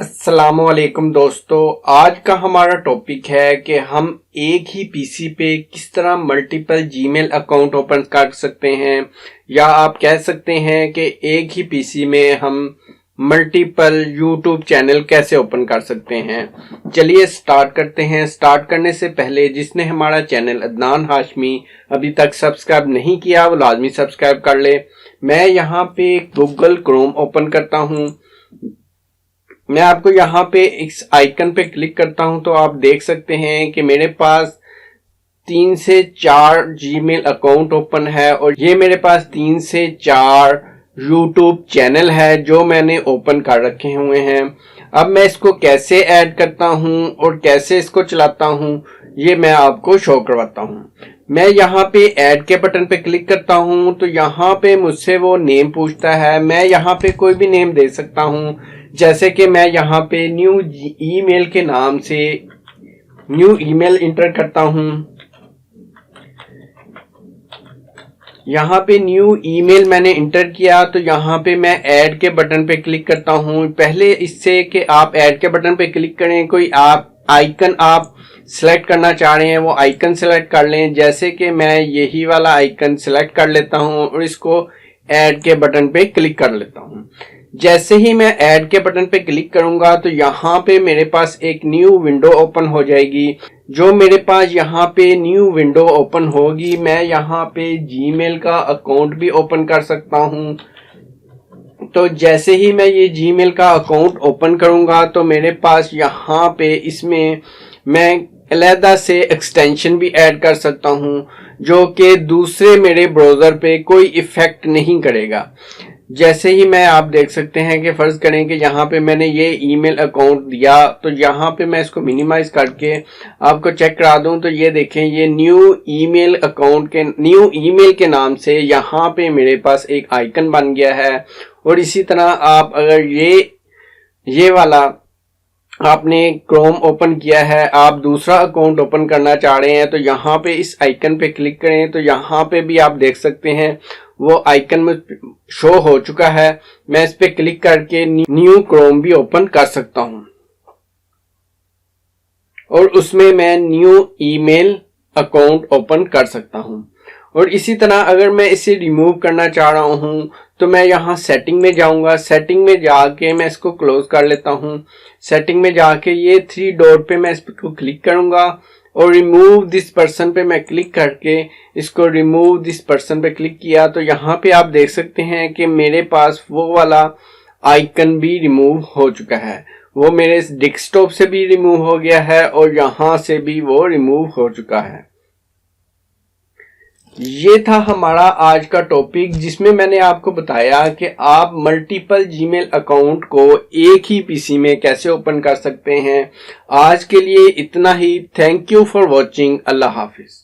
अस्सलामुअलैकुम दोस्तों, आज का हमारा टॉपिक है कि हम एक ही पीसी पे किस तरह मल्टीपल जीमेल अकाउंट ओपन कर सकते हैं, या आप कह सकते हैं कि एक ही पीसी में हम मल्टीपल यूट्यूब चैनल कैसे ओपन कर सकते हैं। चलिए स्टार्ट करते हैं। स्टार्ट करने से पहले जिसने हमारा चैनल अदनान हाशमी अभी तक सब्सक्राइब नहीं किया वो लाजमी सब्सक्राइब कर ले। मैं यहाँ पे गूगल क्रोम ओपन करता हूँ। मैं आपको यहाँ पे इस आइकन पे क्लिक करता हूं तो आप देख सकते हैं कि मेरे पास 3 से 4 जीमेल अकाउंट ओपन है और ये मेरे पास 3 से 4 यूट्यूब चैनल है जो मैंने ओपन कर रखे हुए हैं। अब मैं इसको कैसे ऐड करता हूं और कैसे इसको चलाता हूं ये मैं आपको शो करवाता हूं। मैं यहाँ पे ऐड के बटन पे क्लिक करता हूं तो यहाँ पे मुझसे वो नेम पूछता है। मैं यहाँ पे कोई भी नेम दे सकता हूं, जैसे कि मैं यहाँ पे न्यू ईमेल के नाम से न्यू ईमेल इंटर करता हूं। यहाँ पे न्यू ईमेल मैंने इंटर किया तो यहाँ पे मैं ऐड के बटन पे क्लिक करता हूं। पहले इससे कि आप ऐड के बटन पे क्लिक करें, कोई आप आइकन आप सिलेक्ट करना चाह रहे हैं वो आइकन सिलेक्ट कर लें। जैसे कि मैं यही वाला आइकन सिलेक्ट कर लेता हूं और इसको ऐड के बटन पे क्लिक कर लेता हूं। जैसे ही मैं ऐड के बटन पे क्लिक करूंगा तो यहाँ पे मेरे पास एक न्यू विंडो ओपन हो जाएगी। जो मेरे पास यहाँ पे न्यू विंडो ओपन होगी, मैं यहाँ पे जीमेल का अकाउंट भी ओपन कर सकता हूँ। तो जैसे ही मैं ये जीमेल का अकाउंट ओपन करूंगा तो मेरे पास यहाँ पे इसमें मैं अलहदा से एक्सटेंशन भी ऐड कर सकता हूँ जो कि दूसरे मेरे ब्राउज़र पे कोई इफ़ेक्ट नहीं करेगा। जैसे ही मैं आप देख सकते हैं कि फर्ज करें कि यहाँ पे मैंने ये ईमेल अकाउंट दिया तो यहाँ पे मैं इसको मिनिमाइज करके आपको चेक करा दूं तो ये देखें ये न्यू ईमेल अकाउंट के न्यू ईमेल के नाम से यहाँ पे मेरे पास एक आइकन बन गया है। और इसी तरह आप अगर ये वाला आपने क्रोम ओपन किया है, आप दूसरा अकाउंट ओपन करना चाह रहे हैं तो यहाँ पे इस आइकन पे क्लिक करें तो यहाँ पे भी आप देख सकते हैं वो आइकन में शो हो चुका है। मैं इस पे क्लिक करके न्यू क्रोम भी ओपन कर सकता हूँ और उसमें मैं न्यू ईमेल अकाउंट ओपन कर सकता हूँ। और इसी तरह अगर मैं इसे रिमूव करना चाह रहा हूँ तो मैं यहाँ सेटिंग में जाऊंगा। सेटिंग में जाके मैं इसको क्लोज कर लेता हूँ। सेटिंग में जाके ये 3 डॉट पे मैं इसको क्लिक करूंगा और रिमूव दिस पर्सन पे मैं क्लिक करके इसको रिमूव दिस पर्सन पे क्लिक किया तो यहाँ पे आप देख सकते हैं कि मेरे पास वो वाला आइकन भी रिमूव हो चुका है। वो मेरे डेस्कटॉप से भी रिमूव हो गया है और यहाँ से भी वो रिमूव हो चुका है। ये था हमारा आज का टॉपिक जिसमें मैंने आपको बताया कि आप मल्टीपल जीमेल अकाउंट को एक ही पीसी में कैसे ओपन कर सकते हैं। आज के लिए इतना ही। Thank you for watching. अल्लाह हाफिज।